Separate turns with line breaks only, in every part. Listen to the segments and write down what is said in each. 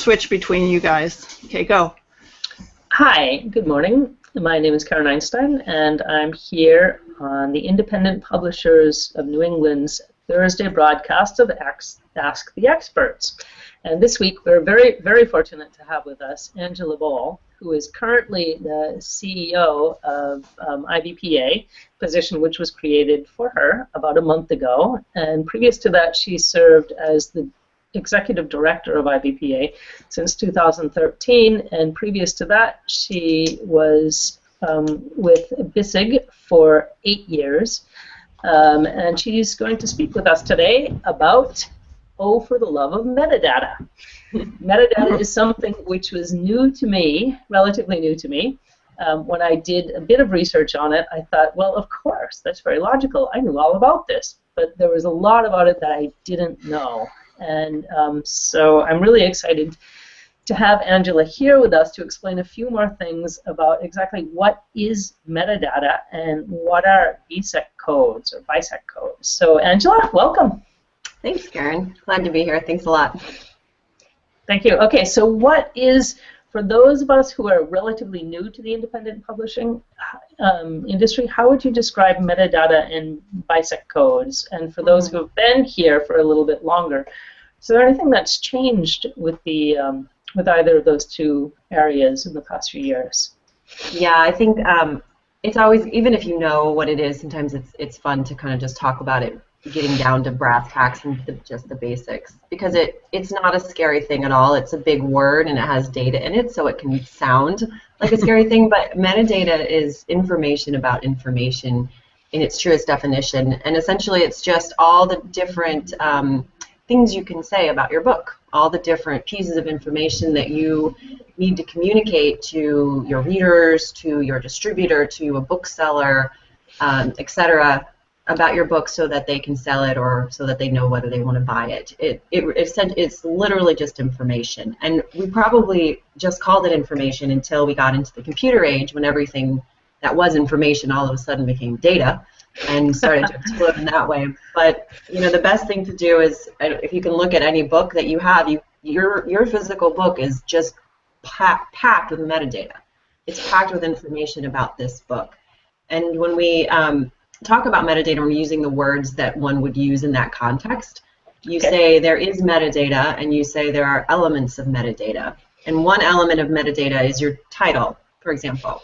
switch between you guys. Okay, go.
Hi, good morning. My name is Karen Einstein, and I'm here on the Independent Publishers of New England's Thursday broadcast of Ask the Experts. And this week we're very, very fortunate to have with us Angela Bole, who is currently the CEO of IBPA, position which was created for her about a month ago. And previous to that, she served as the Executive Director of IBPA since 2013, and previous to that, she was with BISAC for 8 years. And she's going to speak with us today about, oh, for the love of metadata. Metadata is something which was new to me, relatively new to me. When I did a bit of research on it, I thought, well, of course, that's very logical. I knew all about this, but there was a lot about it that I didn't know. And so I'm really excited to have Angela here with us to explain a few more things about exactly what is metadata and what are BISAC codes or BISAC codes. So Angela, welcome.
Thanks, Karen. Glad to be here. Thanks a lot.
Thank you. Okay, so what is, for those of us who are relatively new to the independent publishing industry, how would you describe metadata and BISAC codes? And for those who have been here for a little bit longer, is there anything that's changed with the with either of those two areas in the past few years?
Yeah, I think it's always, even if you know what it is, sometimes it's fun to kind of just talk about it, getting down to brass tacks and just the basics, because it's not a scary thing at all. It's a big word and it has data in it, so it can sound like a scary thing, but metadata is information about information in its truest definition, and essentially it's just all the different things you can say about your book, all the different pieces of information that you need to communicate to your readers, to your distributor, to a bookseller, etc., about your book so that they can sell it or so that they know whether they want to buy it. It's literally just information. And we probably just called it information until we got into the computer age, when everything that was information all of a sudden became data and started to explode in that way. But you know, the best thing to do is, if you can look at any book that you have, your physical book is just packed with metadata. It's packed with information about this book. And when we talk about metadata, we're using the words that one would use in that context. You say there is metadata, and you say there are elements of metadata. And one element of metadata is your title, for example.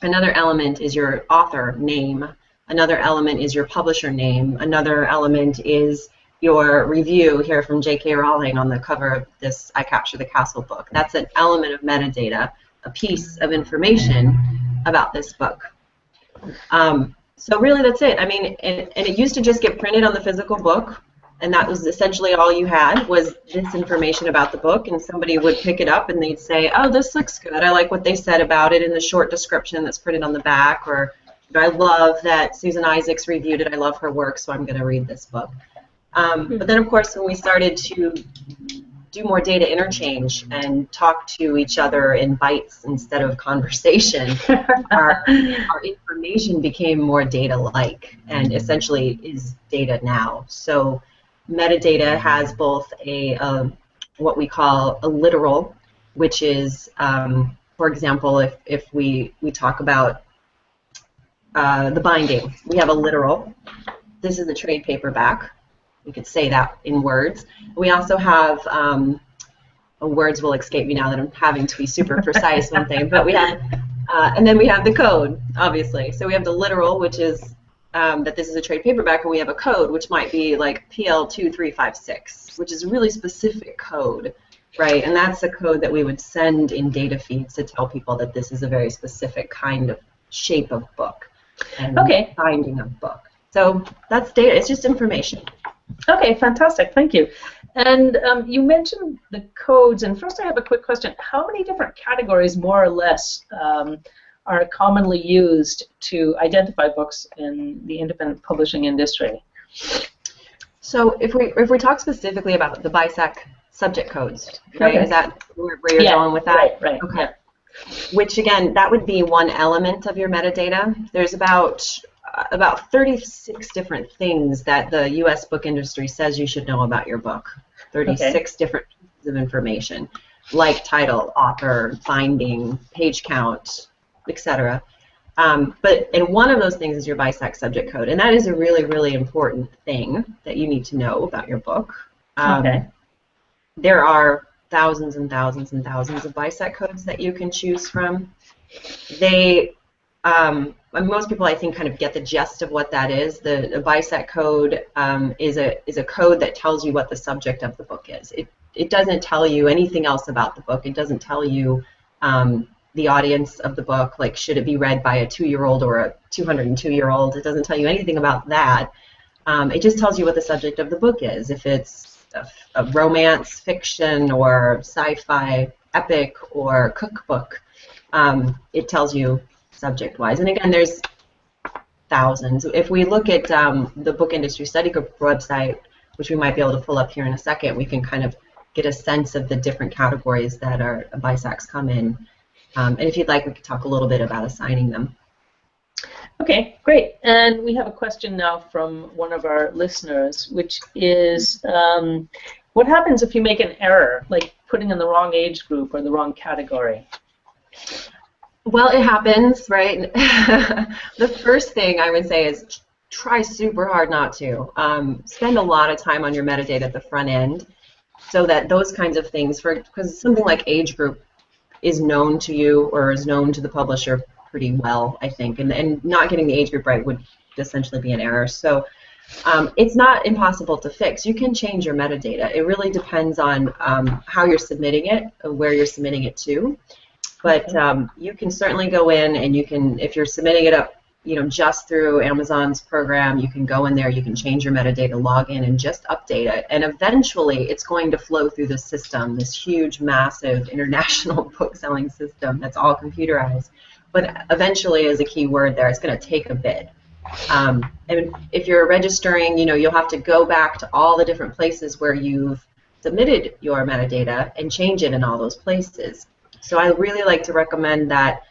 Another element is your author name. Another element is your publisher name. Another element is your review here from J.K. Rowling on the cover of this I Capture the Castle book. That's an element of metadata, a piece of information about this book. So really that's it. I mean, and it used to just get printed on the physical book, and that was essentially all you had, was this information about the book, and somebody would pick it up and they'd say, oh, this looks good. I like what they said about it in the short description that's printed on the back, or I love that Susan Isaacs reviewed it. I love her work, so I'm going to read this book. But then, of course, when we started to do more data interchange and talk to each other in bytes instead of conversation, our information became more data-like, and essentially is data now. So metadata has both a what we call a literal, which is, for example, if we talk about the binding, we have a literal. This is a trade paperback. We could say that in words. We also have, words will escape me now that I'm having to be super precise one thing, but we have, and then we have the code, obviously. So we have the literal, which is that this is a trade paperback, and we have a code, which might be like PL2356, which is a really specific code, right? And that's the code that we would send in data feeds to tell people that this is a very specific kind of shape of book and binding of book. So that's data. It's just information.
Okay, fantastic. Thank you. And you mentioned the codes, and first I have a quick question. How many different categories, more or less, are commonly used to identify books in the independent publishing industry?
So if we talk specifically about the BISAC subject codes, right? Is that where you're going with that?
Right.
Okay. Yeah. Which again, that would be one element of your metadata. There's about 36 different things that the U.S. book industry says you should know about your book. 36 different pieces of information. like title, author, binding, page count, etc. And one of those things is your BISAC subject code, and that is a really, really important thing that you need to know about your book.
Okay.
There are thousands and thousands and thousands of BISAC codes that you can choose from. They, most people, I think, kind of get the gist of what that is. The BISAC code is a code that tells you what the subject of the book is. It doesn't tell you anything else about the book. It doesn't tell you the audience of the book, like should it be read by a 2-year-old or a 202-year-old. It doesn't tell you anything about that. It just tells you what the subject of the book is. If it's a romance, fiction, or sci-fi, epic, or cookbook, it tells you subject-wise. And again, there's thousands. If we look at the Book Industry Study Group website, which we might be able to pull up here in a second, we can kind of get a sense of the different categories that our BISACs come in. And if you'd like, we could talk a little bit about assigning them.
Okay, great. And we have a question now from one of our listeners, which is, what happens if you make an error, like putting in the wrong age group or the wrong category?
Well, it happens, right? The first thing I would say is try super hard not to. Spend a lot of time on your metadata at the front end so that those kinds of things, because something like age group is known to you or is known to the publisher pretty well, I think, and not getting the age group right would essentially be an error. So it's not impossible to fix. You can change your metadata. It really depends on how you're submitting it, where you're submitting it to. But you can certainly go in and you can, if you're submitting it up, just through Amazon's program, you can go in there, you can change your metadata, log in, and just update it. And eventually, it's going to flow through the system, this huge, massive international book-selling system that's all computerized. But eventually, as a key word there, it's going to take a bit. And if you're registering, you'll have to go back to all the different places where you've submitted your metadata and change it in all those places. So I really like to recommend that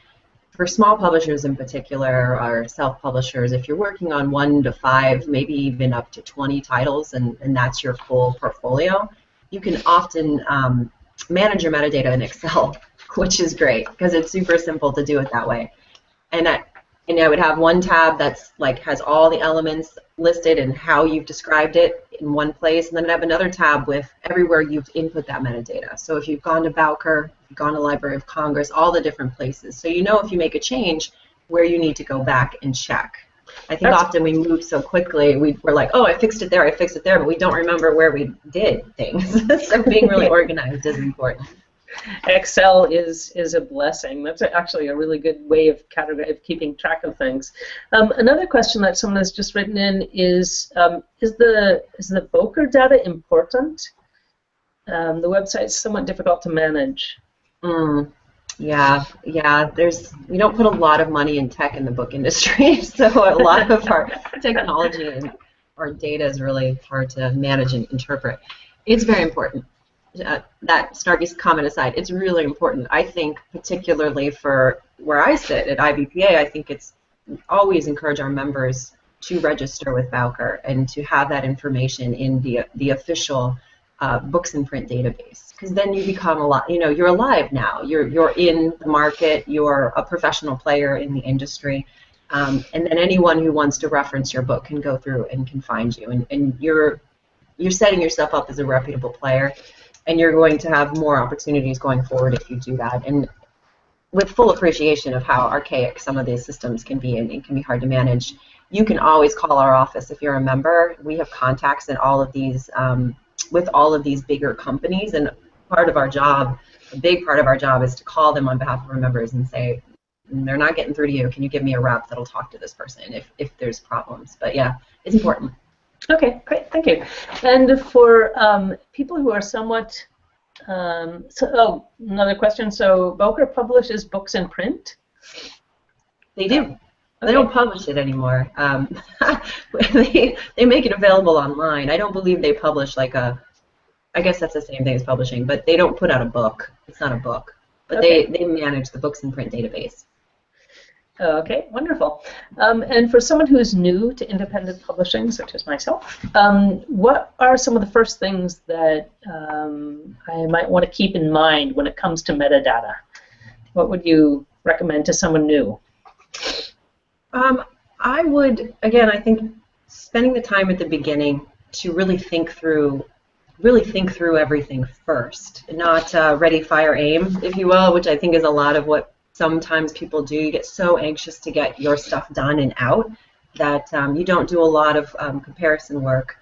for small publishers in particular, or self-publishers, if you're working on 1 to 5, maybe even up to 20 titles, and that's your full portfolio, you can often manage your metadata in Excel, which is great because it's super simple to do it that way. And I would have one tab that's has all the elements listed and how you've described it in one place, and then I have another tab with everywhere you've input that metadata. So if you've gone to Bowker, if you've gone to Library of Congress, all the different places. So if you make a change, where you need to go back and check. I think often we move so quickly, we're like, oh, I fixed it there, but we don't remember where we did things. So being really organized is important.
Excel is a blessing. That's actually a really good way of keeping track of things. Another question that someone has just written in is the Bowker data important? The website's somewhat difficult to manage.
Yeah. We don't put a lot of money in tech in the book industry, so a lot of our technology and our data is really hard to manage and interpret. It's very important. That snarky comment aside, it's really important. I think particularly for where I sit at IBPA, I think it's always encourage our members to register with Bowker and to have that information in the official books and print database, because then you become you're alive now. You're in the market. You're a professional player in the industry, and then anyone who wants to reference your book can go through and can find you, and you're setting yourself up as a reputable player. And you're going to have more opportunities going forward if you do that. And with full appreciation of how archaic some of these systems can be, and it can be hard to manage, you can always call our office if you're a member. We have contacts in all of these, with all of these bigger companies. And part of our job, a big part of our job, is to call them on behalf of our members and say, they're not getting through to you. Can you give me a rep that'll talk to this person if there's problems? But yeah, it's important.
Okay, great, thank you. And for people who are somewhat, another question. So Bowker publishes books in print?
They do. Okay. They don't publish it anymore. They make it available online. I don't believe they publish I guess that's the same thing as publishing, but they don't put out a book. It's not a book. But
okay.
They manage the books in print database.
Okay, wonderful. And for someone who's new to independent publishing, such as myself, what are some of the first things that I might want to keep in mind when it comes to metadata? What would you recommend to someone new?
I would, again, I think spending the time at the beginning to really think through everything first, not ready, fire, aim, if you will, which I think is a lot of what sometimes people do. You get so anxious to get your stuff done and out that you don't do a lot of comparison work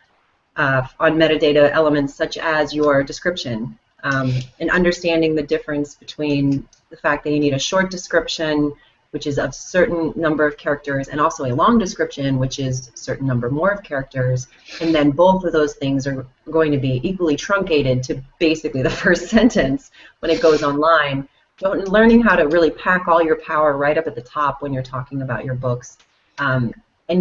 on metadata elements such as your description and understanding the difference between the fact that you need a short description, which is a certain number of characters, and also a long description, which is a certain number more of characters, and then both of those things are going to be equally truncated to basically the first sentence when it goes online. Learning how to really pack all your power right up at the top when you're talking about your books, and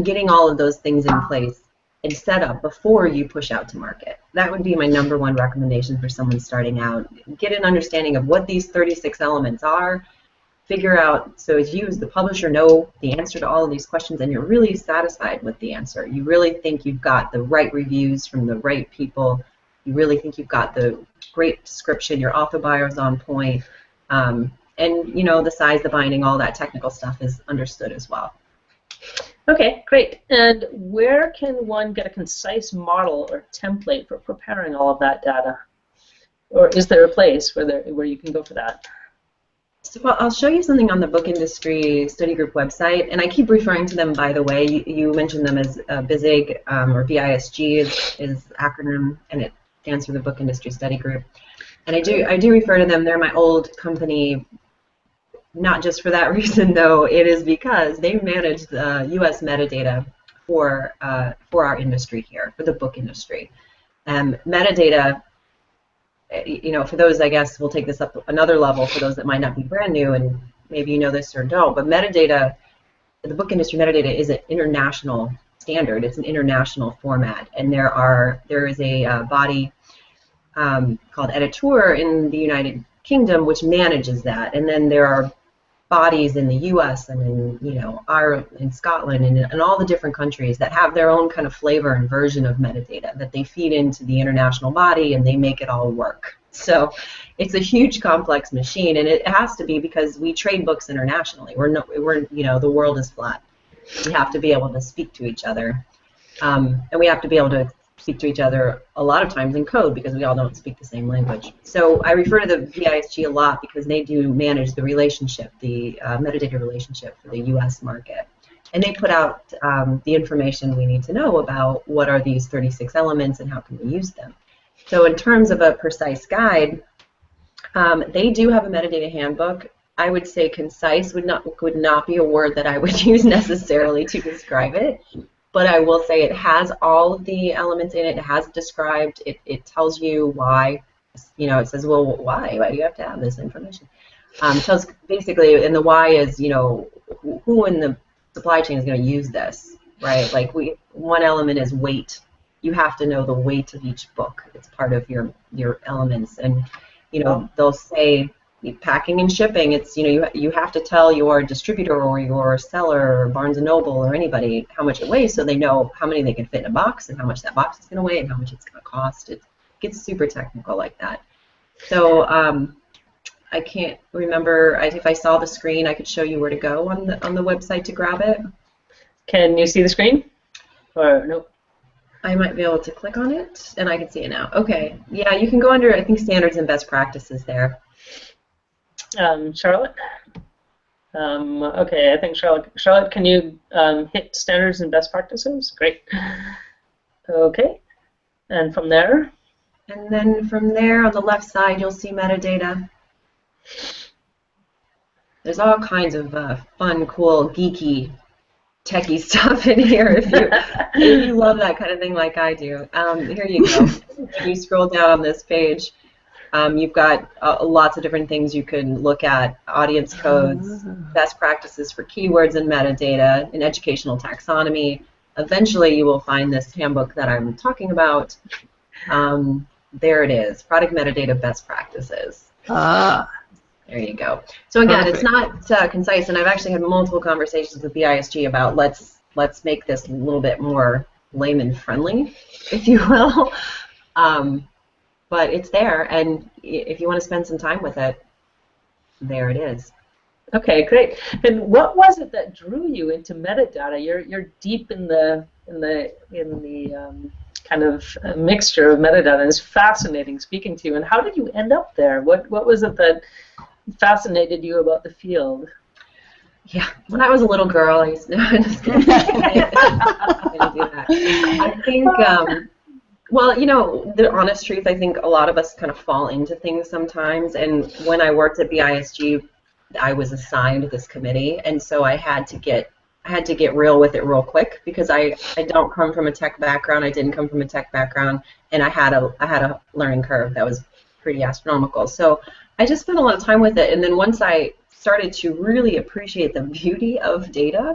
getting all of those things in place and set up before you push out to market. That would be my #1 recommendation for someone starting out. Get an understanding of what these 36 elements are. Figure out, so as you as the publisher know the answer to all of these questions and you're really satisfied with the answer. You really think you've got the right reviews from the right people. You really think you've got the great description, your author bio's on point, and you know the size, the binding, all that technical stuff is understood as well.
Okay, great. And where can one get a concise model or template for preparing all of that data? Or is there a place where you can go for that?
So I'll show you something on the Book Industry Study Group website, and I keep referring to them, by the way. You mentioned them as BISAC, or BISG is the acronym, and it stands for the Book Industry Study Group. And I do refer to them. They're my old company, not just for that reason, though. It is because they manage the U.S. metadata for our industry here, for the book industry. Metadata, you know, for those, I guess, we'll take this up another level for those that might not be brand new, and maybe you know this or don't, but metadata, the book industry metadata is an international standard. It's an international format, and there is a body called Editor in the United Kingdom which manages that, and then there are bodies in the U.S. and in Ireland, in Scotland, and all the different countries that have their own kind of flavor and version of metadata that they feed into the international body, and they make it all work. So it's a huge, complex machine, and it has to be because we trade books internationally. The world is flat. We have to be able to speak to each other, and we have to be able to speak to each other a lot of times in code because we all don't speak the same language. So I refer to the BISG a lot because they do manage the relationship, the metadata relationship for the U.S. market. And they put out the information we need to know about what are these 36 elements and how can we use them. So in terms of a precise guide, they do have a metadata handbook. I would say concise would not be a word that I would use necessarily to describe it. But I will say it has all of the elements in it. It has described. It tells you why. It says, well, why? Why do you have to have this information? Tells basically, and the why is, who in the supply chain is going to use this, right? Like one element is weight. You have to know the weight of each book. It's part of your elements, and they'll say packing and shipping. It's you have to tell your distributor or your seller or Barnes & Noble or anybody how much it weighs, so they know how many they can fit in a box and how much that box is going to weigh and how much it's going to cost. It gets super technical like that. So I can't remember if I saw the screen. I could show you where to go on the website to grab it.
Can you see the screen? Or no?
I might be able to click on it, and I can see it now. Okay. Yeah, you can go under, I think, standards and best practices there.
Charlotte? Okay, I think Charlotte, can you hit standards and best practices? Great. Okay, and from there?
And then from there, on the left side, you'll see metadata. There's all kinds of fun, cool, geeky, techie stuff in here if you love that kind of thing like I do. Here you go. If you scroll down on this page, you've got lots of different things you can look at: audience codes, best practices for keywords and metadata, and educational taxonomy. Eventually, you will find this handbook that I'm talking about. There it is, product metadata best practices. There There you go. So again,
Perfect.
it's not concise, and I've actually had multiple conversations with BISG about let's make this a little bit more layman friendly, if you will. But it's there, and if you want to spend some time with it, there it is.
Okay, great. And what was it that drew you into metadata? You're deep in the kind of mixture of metadata. It's fascinating speaking to you. And how did you end up there? What was it that fascinated you about the field?
Yeah, when I was a little girl, I used to just kidding. I didn't do that. I think, well, you know, the honest truth, I think a lot of us kind of fall into things sometimes. And when I worked at BISG, I was assigned this committee, and so I had to get real with it real quick because I don't come from a tech background. I didn't come from a tech background, and I had a learning curve that was pretty astronomical. So I just spent a lot of time with it, and then once I started to really appreciate the beauty of data,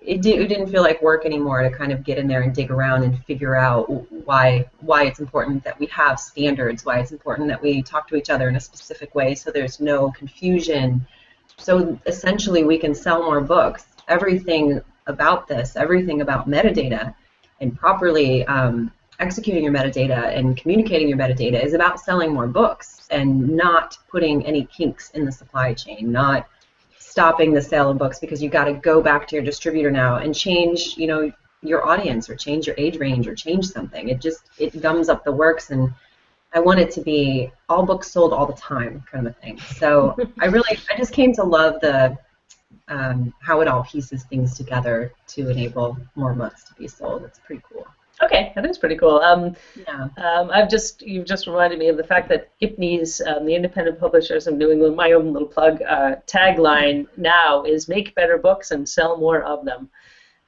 it didn't feel like work anymore to kind of get in there and dig around and figure out why it's important that we have standards, why it's important that we talk to each other in a specific way so there's no confusion. So essentially we can sell more books. Everything about this, everything about metadata and properly executing your metadata and communicating your metadata is about selling more books and not putting any kinks in the supply chain, not stopping the sale of books because you got to go back to your distributor now and change, you know, your audience or change your age range or change something. It gums up the works, and I want it to be all books sold all the time kind of a thing. So I just came to love the how it all pieces things together to enable more books to be sold. It's pretty cool.
Okay, that is pretty cool.
Yeah.
You've just reminded me of the fact that IPNE's, the Independent Publishers of New England, my own little plug, tagline now is "Make better books and sell more of them."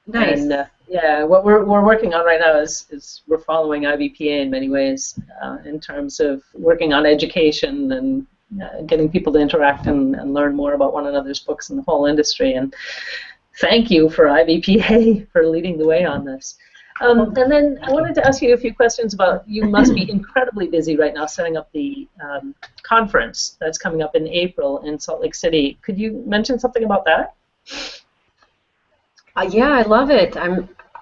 Nice.
And yeah, what we're working on right now is we're following IBPA in many ways in terms of working on education and getting people to interact and learn more about one another's books and the whole industry. And thank you for IBPA for leading the way on this. And then I wanted to ask you a few questions about, you must be incredibly busy right now setting up the conference that's coming up in April in Salt Lake City. Could you mention something about that?
Yeah, I love it.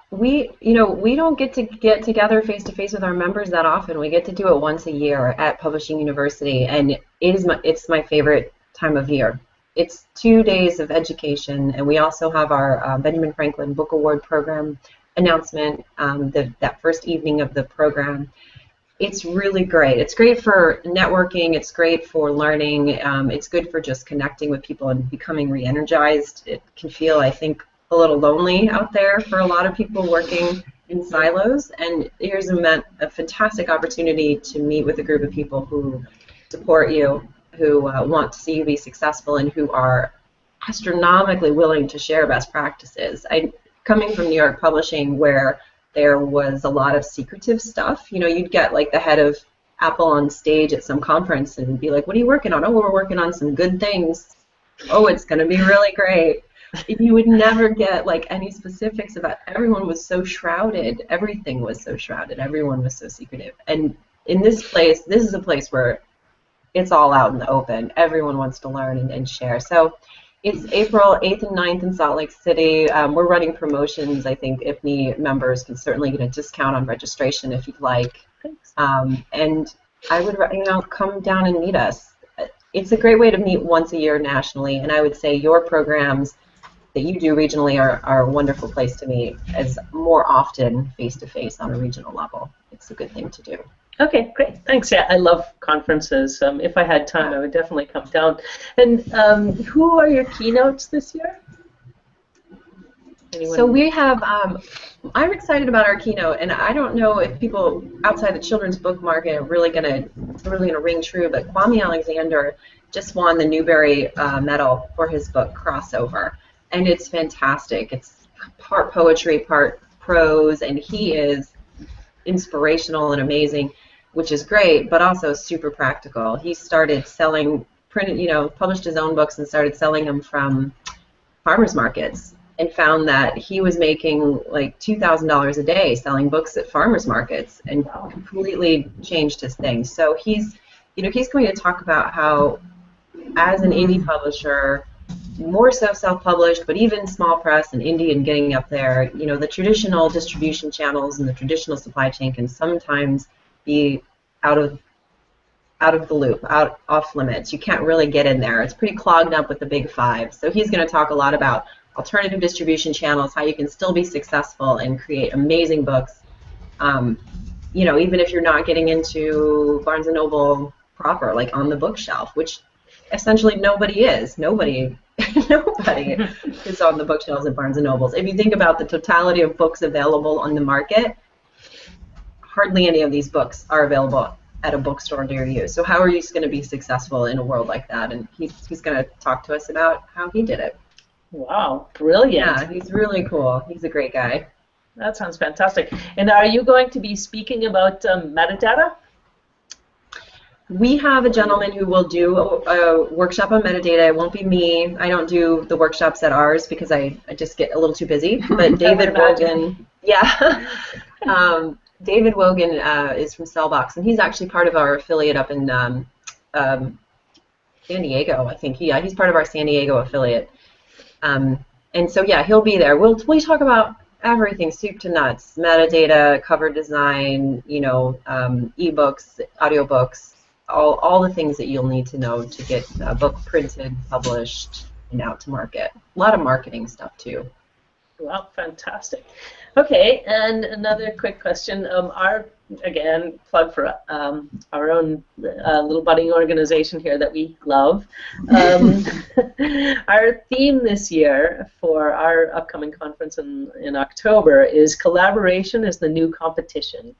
We don't get together face to face with our members that often. We get to do it once a year at Publishing University, and it's my favorite time of year. It's 2 days of education, and we also have our Benjamin Franklin Book Award program announcement that first evening of the program. It's really great. It's great for networking. It's great for learning. It's good for just connecting with people and becoming re-energized. It can feel, I think, a little lonely out there for a lot of people working in silos. And here's a fantastic opportunity to meet with a group of people who support you, who want to see you be successful, and who are astronomically willing to share best practices. Coming from New York Publishing, where there was a lot of secretive stuff, you know, you'd get like the head of Apple on stage at some conference and be like, "What are you working on?" "Oh, we're working on some good things." "Oh, it's going to be really great." You would never get like any specifics about. Everyone was so shrouded. Everything was so shrouded. Everyone was so secretive. And in this place, this is a place where it's all out in the open. Everyone wants to learn and share. So it's April 8th and 9th in Salt Lake City. We're running promotions. I think IPNE members can certainly get a discount on registration if you'd like.
Thanks.
And I would, come down and meet us. It's a great way to meet once a year nationally, and I would say your programs that you do regionally are a wonderful place to meet as more often face-to-face on a regional level. It's a good thing to do.
Okay, great. Thanks. Yeah, I love conferences. If I had time, I would definitely come down. And who are your keynotes this year? Anyone?
So we have, I'm excited about our keynote, and I don't know if people outside the children's book market are really gonna ring true, but Kwame Alexander just won the Newbery Medal for his book Crossover, and it's fantastic. It's part poetry, part prose, and he is inspirational and amazing, which is great, but also super practical. He started selling, published his own books and started selling them from farmers markets, and found that he was making like $2,000 a day selling books at farmers markets, and completely changed his thing. So he's he's going to talk about how, as an indie publisher, more so self-published, but even small press and indie and getting up there, the traditional distribution channels and the traditional supply chain can sometimes be out of the loop, off limits. You can't really get in there. It's pretty clogged up with the big five. So he's going to talk a lot about alternative distribution channels, how you can still be successful and create amazing books. Even if you're not getting into Barnes & Noble proper, like on the bookshelf, which essentially nobody is. Nobody is on the bookshelves at Barnes & Nobles. If you think about the totality of books available on the market, hardly any of these books are available at a bookstore near you. So how are you going to be successful in a world like that? And he's going to talk to us about how he did it.
Wow, brilliant.
Yeah, he's really cool. He's a great guy.
That sounds fantastic. And are you going to be speaking about metadata?
We have a gentleman who will do a workshop on metadata. It won't be me. I don't do the workshops at ours because I just get a little too busy. But David Wogan, yeah. David Wogan is from Cellbox, and he's actually part of our affiliate up in San Diego, I think. Yeah, he's part of our San Diego affiliate. And so, yeah, he'll be there. We talk about everything, soup to nuts, metadata, cover design, ebooks, audiobooks, all the things that you'll need to know to get a book printed, published, and out to market. A lot of marketing stuff, too.
Well, fantastic. Okay, and another quick question. Again, plug for our own little budding organization here that we love. Our theme this year for our upcoming conference in October is collaboration is the new competition.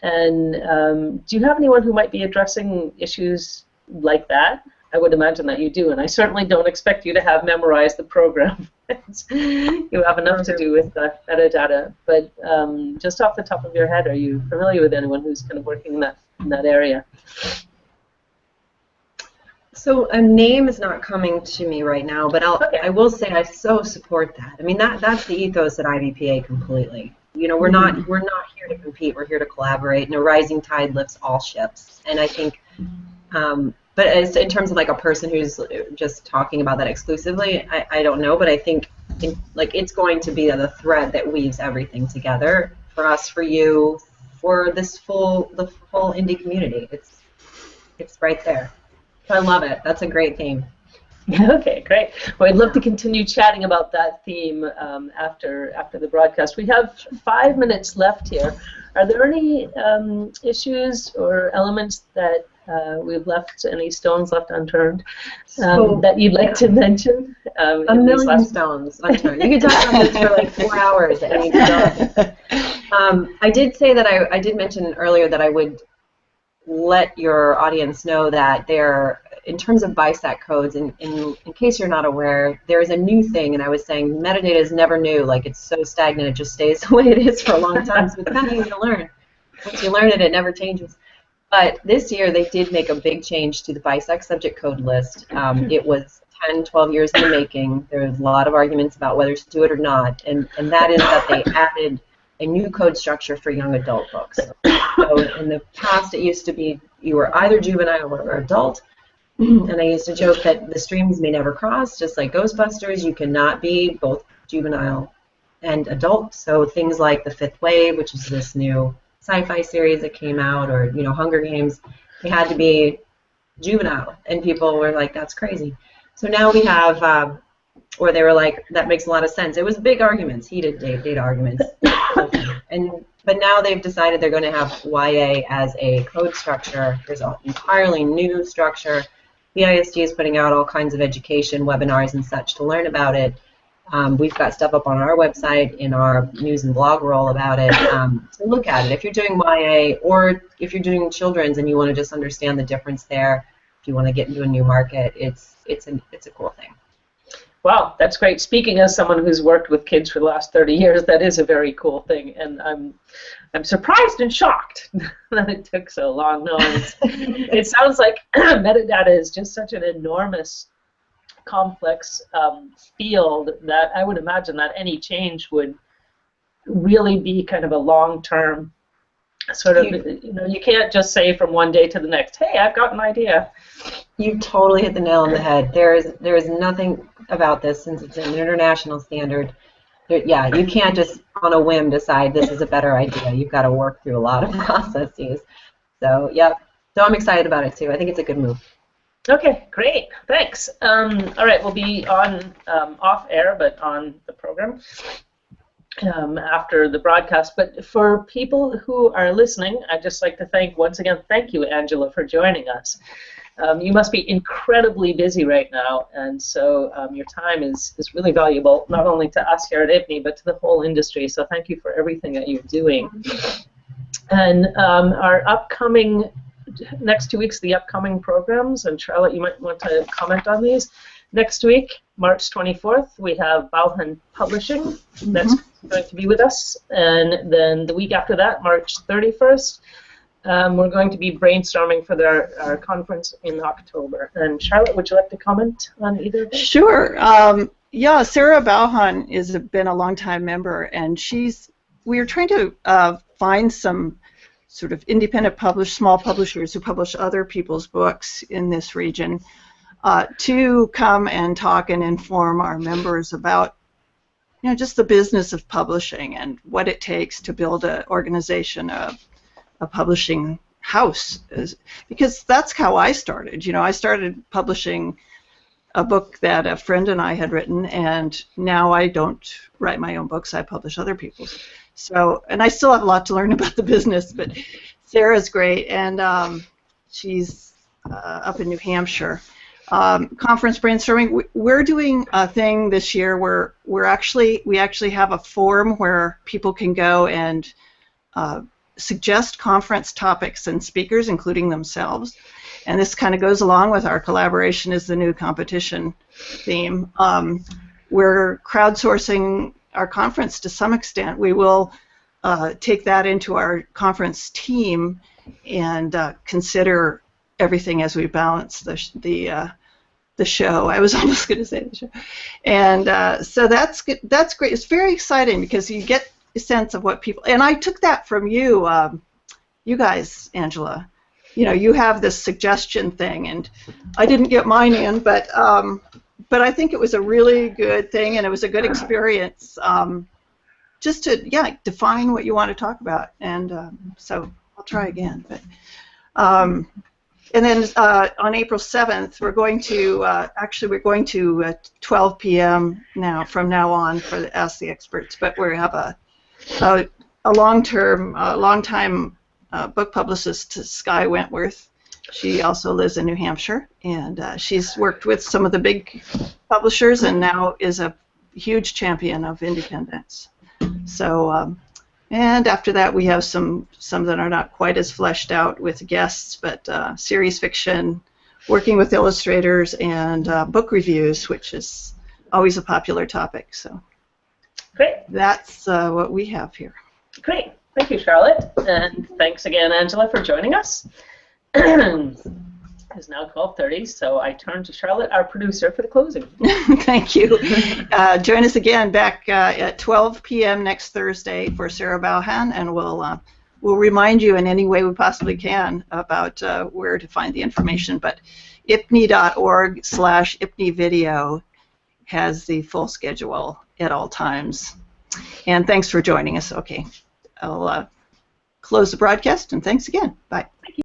And do you have anyone who might be addressing issues like that? I would imagine that you do, and I certainly don't expect you to have memorized the program. You have enough to do with metadata, but just off the top of your head, are you familiar with anyone who's kind of working in that area?
So a name is not coming to me right now, but I will say I so support that. I mean, that's the ethos at IBPA completely. We're not here to compete. We're here to collaborate, and a rising tide lifts all ships. And I think. But as in terms of like a person who's just talking about that exclusively, I don't know, but I think it's going to be the thread that weaves everything together for us, for you, for the full indie community. It's right there. So I love it. That's a great theme.
Okay, great. Well, I'd love to continue chatting about that theme after the broadcast. We have 5 minutes left here. Are there any issues or elements that we've left, any stones left unturned that you'd like to mention?
A million stones unturned. You could talk about this for like 4 hours at any time. I did say that I did mention earlier that I would let your audience know that in terms of BISAC codes, in case you're not aware, there is a new thing, and I was saying metadata is never new. Like, it's so stagnant, it just stays the way it is for a long time, so it's kind of easy to learn. Once you learn it, it never changes. But this year, they did make a big change to the BISAC subject code list. It was 10, 12 years in the making. There was a lot of arguments about whether to do it or not, and that is that they added a new code structure for young adult books. So in the past, it used to be you were either juvenile or adult, and I used to joke that the streams may never cross, just like Ghostbusters. You cannot be both juvenile and adult. So things like The Fifth Wave, which is this new sci-fi series that came out, or Hunger Games, they had to be juvenile, and people were like, "That's crazy." So now we have, or they were like, "That makes a lot of sense." It was big arguments, heated data arguments, but now they've decided they're going to have YA as a code structure. There's an entirely new structure. The ISD is putting out all kinds of education, webinars, and such to learn about it. We've got stuff up on our website in our news and blog roll about it. So look at it. If you're doing YA, or if you're doing children's and you want to just understand the difference there, if you want to get into a new market, it's a cool thing.
Wow, that's great. Speaking as someone who's worked with kids for the last 30 years, that is a very cool thing, and I'm surprised and shocked that it took so long. No, it sounds like metadata is just such an enormous, complex field that I would imagine that any change would really be kind of a long-term sort of, you can't just say from one day to the next, hey, I've got an idea.
You totally hit the nail on the head. There is nothing about this, since it's an international standard. Yeah, you can't just on a whim decide this is a better idea. You've got to work through a lot of processes. So, yep. So I'm excited about it too. I think it's a good move.
Okay, great. Thanks. All right, we'll be on off air, but on the program after the broadcast. But for people who are listening, I'd just like to thank you, Angela, for joining us. You must be incredibly busy right now, and so your time is really valuable, not only to us here at IPNE, but to the whole industry. So thank you for everything that you're doing. And our upcoming, next 2 weeks, the upcoming programs, and Charlotte, you might want to comment on these. Next week, March 24th, we have Bowker Publishing that's going to be with us, and then the week after that, March 31st, we're going to be brainstorming for our conference in October. And Charlotte, would you like to comment on either of these?
Sure. Yeah, Sarah Bauhan has been a longtime member, and we are trying to find some sort of independent small publishers who publish other people's books in this region to come and talk and inform our members about just the business of publishing and what it takes to build an organization of a publishing house, because that's how I started. I started publishing a book that a friend and I had written, and now I don't write my own books, I publish other people's. So, and I still have a lot to learn about the business, but Sarah's great, and she's up in New Hampshire. Conference brainstorming, we're doing a thing this year where we actually have a forum where people can go and suggest conference topics and speakers, including themselves. And this kind of goes along with our collaboration is the new competition theme. We're crowdsourcing our conference to some extent. We will take that into our conference team and consider everything as we balance the show. I was almost going to say the show. And so that's good. That's great. It's very exciting because you get a sense of what people, and I took that from you, you guys, Angela. You have this suggestion thing, and I didn't get mine in, but I think it was a really good thing, and it was a good experience, just to define what you want to talk about, and so I'll try again. But and then on April 7th, we're going to 12 p.m. from now on for the Ask the Experts, but we have a long-time book publicist, Skye Wentworth. She also lives in New Hampshire, and she's worked with some of the big publishers and now is a huge champion of independence. So, and after that we have some that are not quite as fleshed out with guests, but series fiction, working with illustrators, and book reviews, which is always a popular topic. So.
Great.
That's what we have here.
Great. Thank you, Charlotte. And thanks again, Angela, for joining us. It's now 12:30, so I turn to Charlotte, our producer, for the closing.
Thank you. Join us again back at 12 p.m. next Thursday for Sarah Bauhan, and we'll remind you in any way we possibly can about where to find the information. But ipne.org/IPNE video has the full schedule at all times. And thanks for joining us. Okay, I'll close the broadcast, and thanks again. Bye.
Thank you.